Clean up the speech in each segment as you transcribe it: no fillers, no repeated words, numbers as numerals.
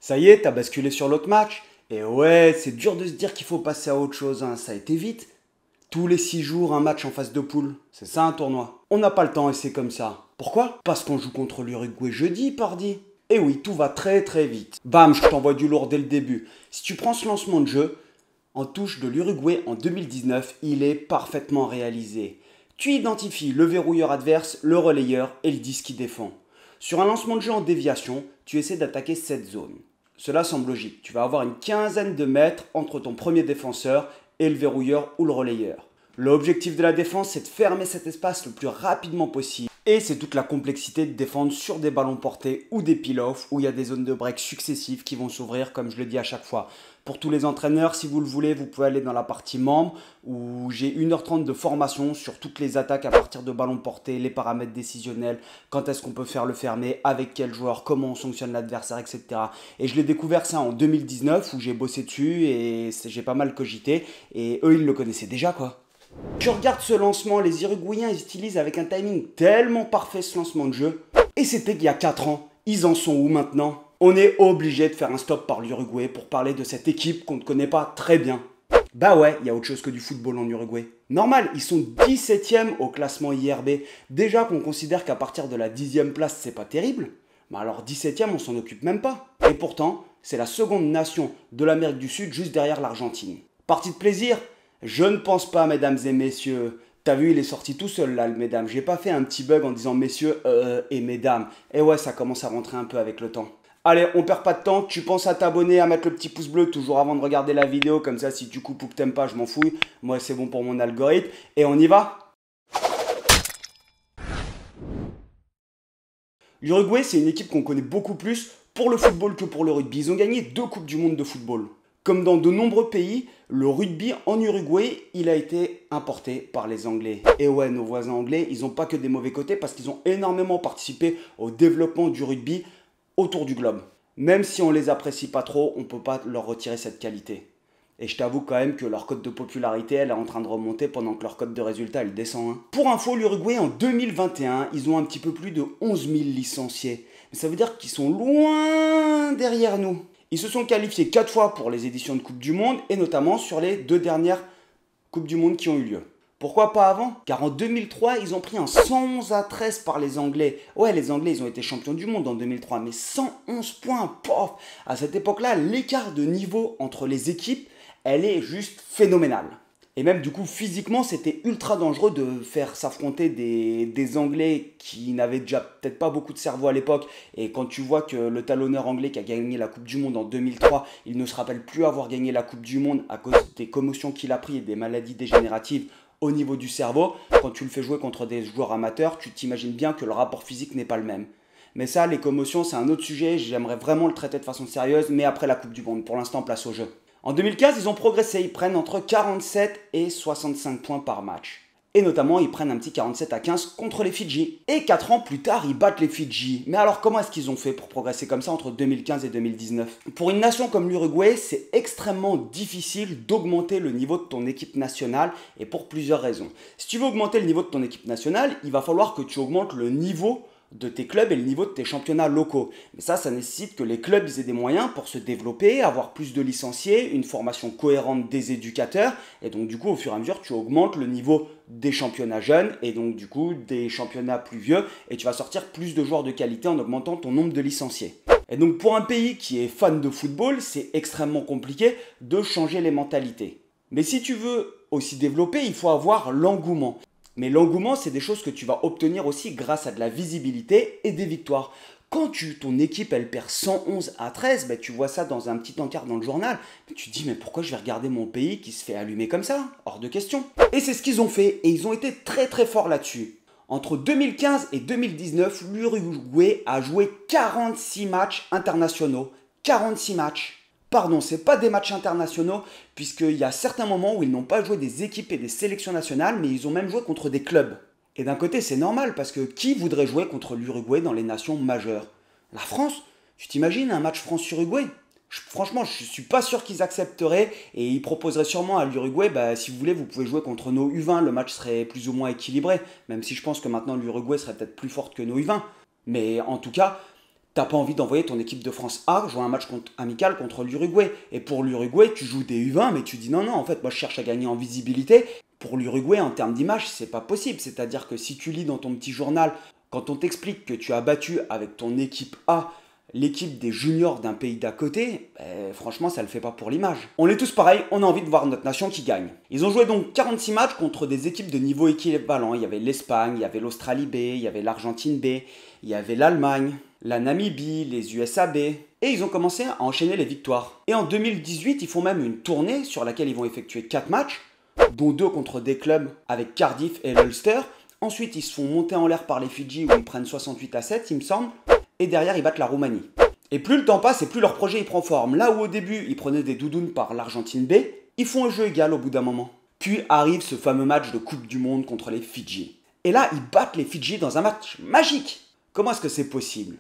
Ça y est, t'as basculé sur l'autre match. Et ouais, c'est dur de se dire qu'il faut passer à autre chose, hein. Ça a été vite. Tous les 6 jours, un match en phase de poule. C'est ça un tournoi. On n'a pas le temps et c'est comme ça. Pourquoi? Parce qu'on joue contre l'Uruguay jeudi, pardi. Et oui, tout va très très vite. Bam, je t'envoie du lourd dès le début. Si tu prends ce lancement de jeu, en touche de l'Uruguay en 2019, il est parfaitement réalisé. Tu identifies le verrouilleur adverse, le relayeur et le disque qui défend. Sur un lancement de jeu en déviation, tu essaies d'attaquer cette zone. Cela semble logique. Tu vas avoir une quinzaine de mètres entre ton premier défenseur et le verrouilleur ou le relayeur. L'objectif de la défense, c'est de fermer cet espace le plus rapidement possible. Et c'est toute la complexité de défendre sur des ballons portés ou des peel-off où il y a des zones de break successives qui vont s'ouvrir, comme je le dis à chaque fois. Pour tous les entraîneurs, si vous le voulez, vous pouvez aller dans la partie membres où j'ai 1h30 de formation sur toutes les attaques à partir de ballons portés, les paramètres décisionnels, quand est-ce qu'on peut faire le fermer, avec quel joueur, comment on sanctionne l'adversaire, etc. Et je l'ai découvert ça en 2019 où j'ai bossé dessus et j'ai pas mal cogité. Et eux, ils le connaissaient déjà, quoi. Tu regardes ce lancement, les Uruguayens ils utilisent avec un timing tellement parfait ce lancement de jeu. Et c'était il y a 4 ans. Ils en sont où maintenant? On est obligé de faire un stop par l'Uruguay pour parler de cette équipe qu'on ne connaît pas très bien. Bah ouais, il y a autre chose que du football en Uruguay. Normal, ils sont 17e au classement IRB. Déjà qu'on considère qu'à partir de la 10e place, c'est pas terrible. Mais alors 17e, on s'en occupe même pas. Et pourtant, c'est la seconde nation de l'Amérique du Sud juste derrière l'Argentine. Partie de plaisir? Je ne pense pas, mesdames et messieurs. T'as vu, il est sorti tout seul là, le mesdames. J'ai pas fait un petit bug en disant messieurs et mesdames. Et ouais, ça commence à rentrer un peu avec le temps. Allez, on perd pas de temps. Tu penses à t'abonner, à mettre le petit pouce bleu toujours avant de regarder la vidéo. Comme ça, si tu coupes ou que t'aimes pas, je m'en fous. Moi, c'est bon pour mon algorithme. Et on y va? L'Uruguay, c'est une équipe qu'on connaît beaucoup plus pour le football que pour le rugby. Ils ont gagné 2 coupes du monde de football. Comme dans de nombreux pays, le rugby en Uruguay, il a été importé par les Anglais. Et ouais, nos voisins anglais, ils n'ont pas que des mauvais côtés parce qu'ils ont énormément participé au développement du rugby autour du globe. Même si on les apprécie pas trop, on ne peut pas leur retirer cette qualité. Et je t'avoue quand même que leur cote de popularité, elle est en train de remonter pendant que leur cote de résultat, elle descend. Hein. Pour info, l'Uruguay, en 2021, ils ont un petit peu plus de 11 000 licenciés. Mais ça veut dire qu'ils sont loin derrière nous. Ils se sont qualifiés 4 fois pour les éditions de Coupe du Monde et notamment sur les 2 dernières Coupes du Monde qui ont eu lieu. Pourquoi pas avant? Car en 2003, ils ont pris un 111-13 par les Anglais. Ouais, les Anglais, ils ont été champions du monde en 2003, mais 111 points, pof! À cette époque-là, l'écart de niveau entre les équipes, elle est juste phénoménale. Et même du coup, physiquement, c'était ultra dangereux de faire s'affronter des Anglais qui n'avaient déjà peut-être pas beaucoup de cerveau à l'époque. Et quand tu vois que le talonneur anglais qui a gagné la Coupe du Monde en 2003, il ne se rappelle plus avoir gagné la Coupe du Monde à cause des commotions qu'il a pris et des maladies dégénératives au niveau du cerveau, quand tu le fais jouer contre des joueurs amateurs, tu t'imagines bien que le rapport physique n'est pas le même. Mais ça, les commotions, c'est un autre sujet. J'aimerais vraiment le traiter de façon sérieuse, mais après la Coupe du Monde. Pour l'instant, place au jeu. En 2015, ils ont progressé, ils prennent entre 47 et 65 points par match. Et notamment, ils prennent un petit 47-15 contre les Fidji. Et 4 ans plus tard, ils battent les Fidji. Mais alors, comment est-ce qu'ils ont fait pour progresser comme ça entre 2015 et 2019? Pour une nation comme l'Uruguay, c'est extrêmement difficile d'augmenter le niveau de ton équipe nationale, et pour plusieurs raisons. Si tu veux augmenter le niveau de ton équipe nationale, il va falloir que tu augmentes le niveau de tes clubs et le niveau de tes championnats locaux. Mais ça nécessite que les clubs aient des moyens pour se développer, avoir plus de licenciés, une formation cohérente des éducateurs. Et donc du coup, au fur et à mesure, tu augmentes le niveau des championnats jeunes et donc du coup des championnats plus vieux. Et tu vas sortir plus de joueurs de qualité en augmentant ton nombre de licenciés. Et donc pour un pays qui est fan de football, c'est extrêmement compliqué de changer les mentalités. Mais si tu veux aussi développer, il faut avoir l'engouement. Mais l'engouement, c'est des choses que tu vas obtenir aussi grâce à de la visibilité et des victoires. Quand ton équipe, elle perd 111-13, ben, tu vois ça dans un petit encart dans le journal, tu te dis mais pourquoi je vais regarder mon pays qui se fait allumer comme ça? Hors de question. Et c'est ce qu'ils ont fait et ils ont été très très forts là-dessus. Entre 2015 et 2019, l'Uruguay a joué 46 matchs internationaux. 46 matchs. Pardon, ce n'est pas des matchs internationaux, puisqu'il y a certains moments où ils n'ont pas joué des équipes et des sélections nationales, mais ils ont même joué contre des clubs. Et d'un côté, c'est normal, parce que qui voudrait jouer contre l'Uruguay dans les nations majeures? La France? Tu t'imagines un match France-Uruguay? Franchement, je ne suis pas sûr qu'ils accepteraient, et ils proposeraient sûrement à l'Uruguay, si vous voulez, vous pouvez jouer contre nos U20, le match serait plus ou moins équilibré, même si je pense que maintenant l'Uruguay serait peut-être plus forte que nos U20. Mais en tout cas, T'as pas envie d'envoyer ton équipe de France A jouer un match amical contre l'Uruguay. Et pour l'Uruguay, tu joues des U20, mais tu dis non, en fait, moi je cherche à gagner en visibilité. Pour l'Uruguay, en termes d'image, c'est pas possible. C'est-à-dire que si tu lis dans ton petit journal, quand on t'explique que tu as battu avec ton équipe A l'équipe des juniors d'un pays d'à côté, franchement, ça le fait pas pour l'image. On est tous pareils, on a envie de voir notre nation qui gagne. Ils ont joué donc 46 matchs contre des équipes de niveau équivalent. Il y avait l'Espagne, il y avait l'Australie B, il y avait l'Argentine B, il y avait l'Allemagne, la Namibie, les USA B. Et ils ont commencé à enchaîner les victoires. Et en 2018, ils font même une tournée sur laquelle ils vont effectuer 4 matchs, dont 2 contre des clubs avec Cardiff et l'Ulster. Ensuite, ils se font monter en l'air par les Fidji où ils prennent 68-7, il me semble. Et derrière, ils battent la Roumanie. Et plus le temps passe et plus leur projet il prend forme. Là où au début, ils prenaient des doudounes par l'Argentine B, ils font un jeu égal au bout d'un moment. Puis arrive ce fameux match de Coupe du Monde contre les Fidji. Et là, ils battent les Fidji dans un match magique. Comment est-ce que c'est possible?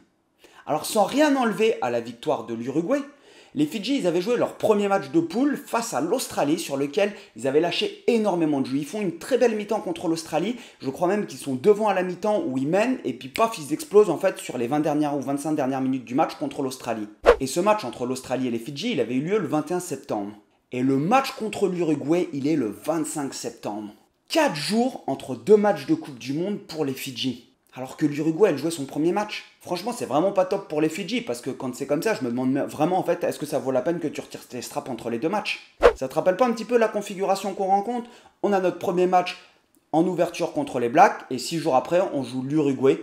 Alors, sans rien enlever à la victoire de l'Uruguay, les Fidji, ils avaient joué leur premier match de poule face à l'Australie sur lequel ils avaient lâché énormément de jus. Ils font une très belle mi-temps contre l'Australie. Je crois même qu'ils sont devant à la mi-temps où ils mènent et puis paf, ils explosent en fait sur les 20 dernières ou 25 dernières minutes du match contre l'Australie. Et ce match entre l'Australie et les Fidji, il avait eu lieu le 21 septembre. Et le match contre l'Uruguay, il est le 25 septembre. 4 jours entre 2 matchs de Coupe du Monde pour les Fidji. Alors que l'Uruguay, elle jouait son premier match. Franchement, c'est vraiment pas top pour les Fidji, parce que quand c'est comme ça, je me demande vraiment en fait, est-ce que ça vaut la peine que tu retires tes straps entre les 2 matchs? Ça te rappelle pas un petit peu la configuration qu'on rencontre? On a notre premier match en ouverture contre les Blacks, et 6 jours après, on joue l'Uruguay,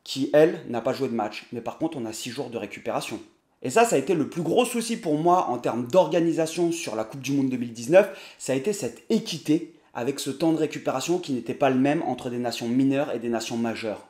qui, elle, n'a pas joué de match. Mais par contre, on a 6 jours de récupération. Et ça a été le plus gros souci pour moi en termes d'organisation sur la Coupe du Monde 2019, ça a été cette équité avec ce temps de récupération qui n'était pas le même entre des nations mineures et des nations majeures.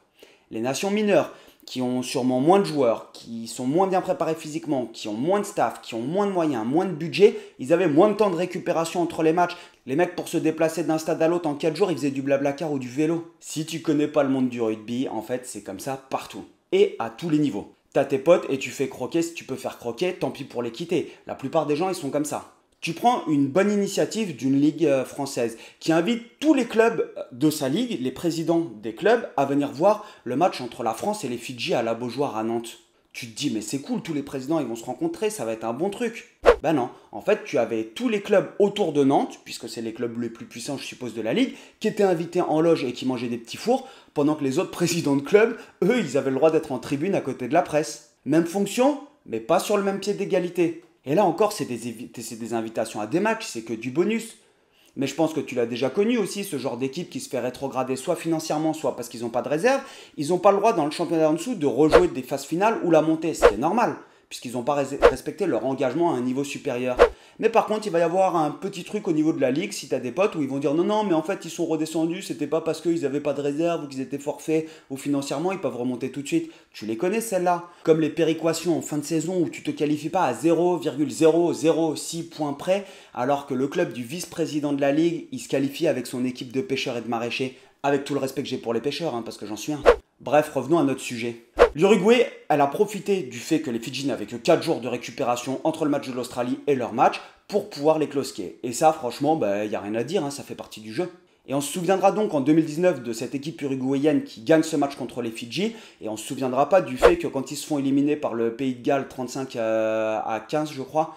Les nations mineures, qui ont sûrement moins de joueurs, qui sont moins bien préparés physiquement, qui ont moins de staff, qui ont moins de moyens, moins de budget, ils avaient moins de temps de récupération entre les matchs. Les mecs, pour se déplacer d'un stade à l'autre en 4 jours, ils faisaient du blablacar ou du vélo. Si tu connais pas le monde du rugby, en fait, c'est comme ça partout. Et à tous les niveaux. T'as tes potes et tu fais croquer, si tu peux faire croquer, tant pis pour les quitter. La plupart des gens, ils sont comme ça. Tu prends une bonne initiative d'une ligue française qui invite tous les clubs de sa ligue, les présidents des clubs, à venir voir le match entre la France et les Fidji à la Beaujoire à Nantes. Tu te dis, mais c'est cool, tous les présidents ils vont se rencontrer, ça va être un bon truc. Ben non, en fait tu avais tous les clubs autour de Nantes, puisque c'est les clubs les plus puissants je suppose de la ligue, qui étaient invités en loge et qui mangeaient des petits fours, pendant que les autres présidents de clubs, eux ils avaient le droit d'être en tribune à côté de la presse. Même fonction, mais pas sur le même pied d'égalité. Et là encore, c'est des invitations à des matchs, c'est que du bonus. Mais je pense que tu l'as déjà connu aussi, ce genre d'équipe qui se fait rétrograder soit financièrement, soit parce qu'ils n'ont pas de réserve. Ils n'ont pas le droit dans le championnat en dessous de rejouer des phases finales ou la montée. C'est normal, puisqu'ils n'ont pas respecté leur engagement à un niveau supérieur. Mais par contre, il va y avoir un petit truc au niveau de la ligue, si tu as des potes, où ils vont dire non, mais en fait, ils sont redescendus, c'était pas parce qu'ils n'avaient pas de réserve ou qu'ils étaient forfaits ou financièrement, ils peuvent remonter tout de suite. Tu les connais celles-là? Comme les péréquations en fin de saison où tu te qualifies pas à 0,006 points près, alors que le club du vice-président de la ligue, il se qualifie avec son équipe de pêcheurs et de maraîchers, avec tout le respect que j'ai pour les pêcheurs, parce que j'en suis un. Bref, revenons à notre sujet. L'Uruguay, elle a profité du fait que les Fidji n'avaient que 4 jours de récupération entre le match de l'Australie et leur match pour pouvoir les closquer. Et ça, franchement, n'y a rien à dire, ça fait partie du jeu. Et on se souviendra donc en 2019 de cette équipe uruguayenne qui gagne ce match contre les Fidji. Et on ne se souviendra pas du fait que quand ils se font éliminer par le Pays de Galles 35 à 15, je crois,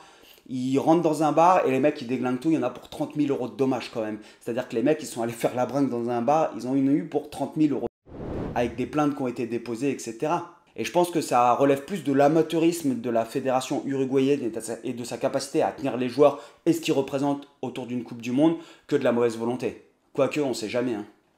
ils rentrent dans un bar et les mecs ils déglinguent tout, il y en a pour 30 000 euros de dommages quand même. C'est-à-dire que les mecs ils sont allés faire la brinque dans un bar, ils ont eu pour 30 000 euros. Avec des plaintes qui ont été déposées, etc. Et je pense que ça relève plus de l'amateurisme de la fédération uruguayenne et de sa capacité à tenir les joueurs et ce qu'ils représentent autour d'une Coupe du Monde que de la mauvaise volonté. Quoique, on ne sait jamais.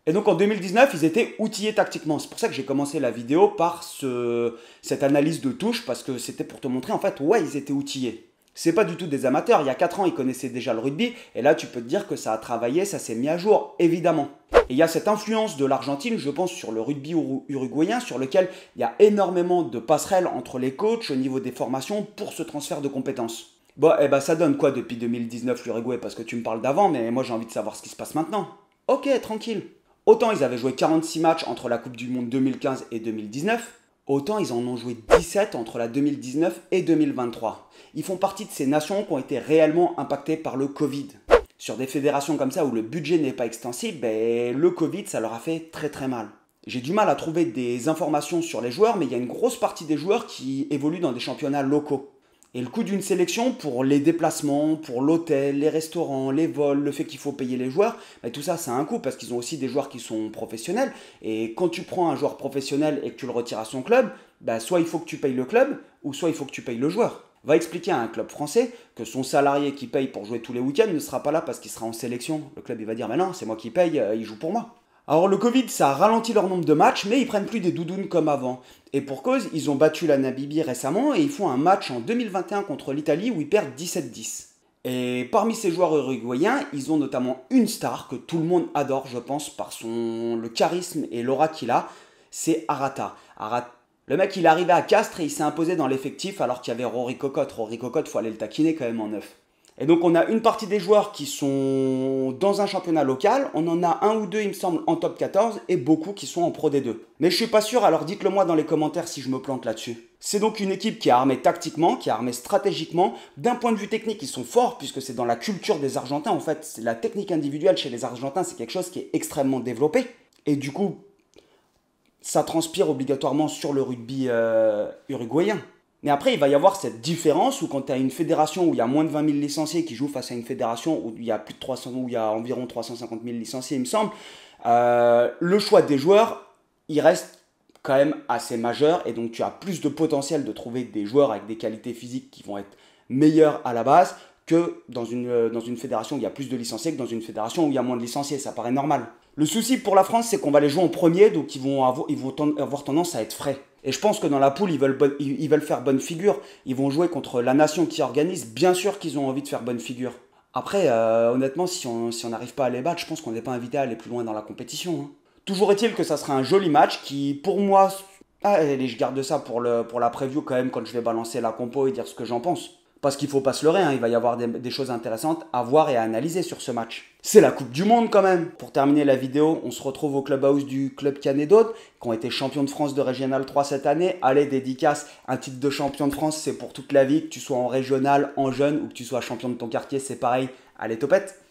Et donc en 2019, ils étaient outillés tactiquement. C'est pour ça que j'ai commencé la vidéo par cette analyse de touche, parce que c'était pour te montrer, en fait, ouais, ils étaient outillés. C'est pas du tout des amateurs, il y a 4 ans, ils connaissaient déjà le rugby, et là, tu peux te dire que ça a travaillé, ça s'est mis à jour, évidemment. Et il y a cette influence de l'Argentine, je pense, sur le rugby uruguayen, sur lequel il y a énormément de passerelles entre les coachs au niveau des formations pour ce transfert de compétences. Bon, ça donne quoi depuis 2019 l'Uruguay? Parce que tu me parles d'avant, mais moi j'ai envie de savoir ce qui se passe maintenant. Ok, tranquille. Autant ils avaient joué 46 matchs entre la Coupe du Monde 2015 et 2019, autant ils en ont joué 17 entre la 2019 et 2023. Ils font partie de ces nations qui ont été réellement impactées par le Covid. Sur des fédérations comme ça où le budget n'est pas extensible, le Covid ça leur a fait très très mal. J'ai du mal à trouver des informations sur les joueurs, mais il y a une grosse partie des joueurs qui évoluent dans des championnats locaux. Et le coût d'une sélection pour les déplacements, pour l'hôtel, les restaurants, les vols, le fait qu'il faut payer les joueurs, bah, tout ça, c'est un coût parce qu'ils ont aussi des joueurs qui sont professionnels. Et quand tu prends un joueur professionnel et que tu le retires à son club, bah, soit il faut que tu payes le club, ou soit il faut que tu payes le joueur. Va expliquer à un club français que son salarié qui paye pour jouer tous les week-ends ne sera pas là parce qu'il sera en sélection. Le club, il va dire, mais non, c'est moi qui paye, il joue pour moi. Alors le Covid, ça a ralenti leur nombre de matchs, mais ils prennent plus des doudounes comme avant. Et pour cause, ils ont battu la Namibie récemment et ils font un match en 2021 contre l'Italie où ils perdent 17-10. Et parmi ces joueurs uruguayens, ils ont notamment une star que tout le monde adore, je pense, par le charisme et l'aura qu'il a, c'est Arata. Le mec, il est arrivé à Castres et il s'est imposé dans l'effectif alors qu'il y avait Rory Cocotte. Rory Cocotte, faut aller le taquiner quand même en neuf. Et donc on a une partie des joueurs qui sont dans un championnat local, on en a un ou deux il me semble en top 14 et beaucoup qui sont en Pro D2. Mais je suis pas sûr, alors dites-le moi dans les commentaires si je me plante là-dessus. C'est donc une équipe qui est armée tactiquement, qui est armée stratégiquement. D'un point de vue technique, ils sont forts puisque c'est dans la culture des Argentins. En fait, la technique individuelle chez les Argentins, c'est quelque chose qui est extrêmement développé. Et du coup, ça transpire obligatoirement sur le rugby uruguayen. Mais après, il va y avoir cette différence où quand tu as une fédération où il y a moins de 20 000 licenciés qui jouent face à une fédération où il y a plus de 300, où il y a environ 350 000 licenciés, il me semble, le choix des joueurs, il reste quand même assez majeur et donc tu as plus de potentiel de trouver des joueurs avec des qualités physiques qui vont être meilleures à la base que dans une fédération où il y a plus de licenciés que dans une fédération où il y a moins de licenciés. Ça paraît normal. Le souci pour la France, c'est qu'on va les jouer en premier, donc ils vont avoir tendance à être frais. Et je pense que dans la poule, ils veulent faire bonne figure. Ils vont jouer contre la nation qui organise. Bien sûr qu'ils ont envie de faire bonne figure. Après, honnêtement, si on n'arrive pas à les battre, je pense qu'on n'est pas invité à aller plus loin dans la compétition. Hein. Toujours est-il que ça sera un joli match qui, pour moi... Ah, allez, je garde ça pour la preview quand même, quand je vais balancer la compo et dire ce que j'en pense. Parce qu'il ne faut pas se leurrer, hein, il va y avoir des choses intéressantes à voir et à analyser sur ce match. C'est la Coupe du Monde quand même. Pour terminer la vidéo, on se retrouve au clubhouse du club Canet-d'Aude, qui ont été champions de France de Régional 3 cette année. Allez, dédicace, un titre de champion de France, c'est pour toute la vie, que tu sois en régional, en jeune ou que tu sois champion de ton quartier, c'est pareil. Allez, topette!